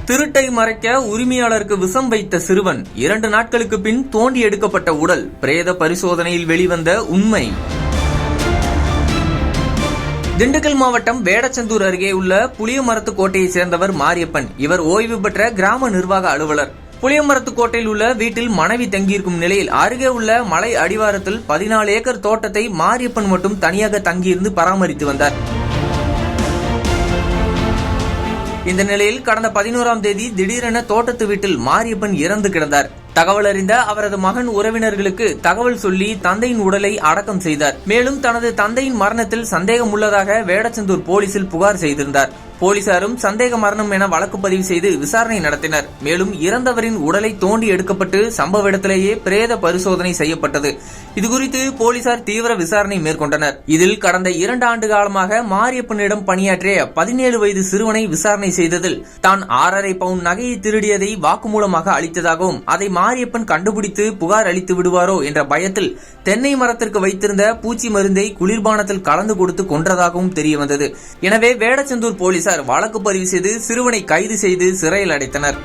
திருட்டை மறைக்க உரிமையாளருக்கு விஷம் வைத்த சிறுவன் 2 நாட்களுக்கு பின் தோண்டி எடுக்கப்பட்ட உடல் பிரேத பரிசோதனையில் வெளிவந்த உண்மை. திண்டுக்கல் மாவட்டம் வேடச்சந்தூர் அருகே உள்ள புளியமரத்துக்கோட்டையை சேர்ந்தவர் மாரியப்பன். இவர் ஓய்வு பெற்ற கிராம நிர்வாக அலுவலர். புளியமரத்துக்கோட்டையில் உள்ள வீட்டில் மனைவி தங்கியிருக்கும் நிலையில் அருகே உள்ள மலை அடிவாரத்தில் 14 ஏக்கர் தோட்டத்தை மாரியப்பன் மட்டும் தனியாக தங்கியிருந்து பராமரித்து வந்தார். இந்த நிலையில் கடந்த 11ஆம் தேதி திடீரென தோட்டத்து வீட்டில் மாரியப்பன் இறந்து கிடந்தார். தகவல் அறிந்த அவரது மகன் உறவினர்களுக்கு தகவல் சொல்லி தந்தையின் உடலை அடக்கம் செய்தார். மேலும் தனது தந்தையின் மரணத்தில் சந்தேகம் உள்ளதாக வேடச்சந்தூர் போலீசில் புகார் செய்திருந்தார். போலீசாரும் சந்தேக மரணம் என வழக்கு பதிவு செய்து விசாரணை நடத்தினர். மேலும் இறந்தவரின் உடலை தோண்டி எடுக்கப்பட்டு சம்பவ இடத்திலேயே பிரேத பரிசோதனை செய்யப்பட்டது. இதுகுறித்து போலீசார் தீவிர விசாரணை மேற்கொண்டனர். இதில் கடந்த 2 ஆண்டு காலமாக மாரியப்பனிடம் பணியாற்றிய 17 வயது சிறுவனை விசாரணை செய்ததில் தான் 6.5 பவுன் நகையை திருடியதை வாக்குமூலமாக அளித்ததாகவும் அதை மாரியப்பன் கண்டுபிடித்து புகார் அளித்து விடுவாரோ என்ற பயத்தில் தென்னை மரத்திற்கு வைத்திருந்த பூச்சி மருந்தை குளிர்பானத்தில் கலந்து கொடுத்து கொன்றதாகவும் தெரியவந்தது. எனவே வேடச்சந்தூர் போலீசார் வழக்கு பதிவு செய்து சிறுவனை கைது செய்து சிறையில் அடைத்தனர்.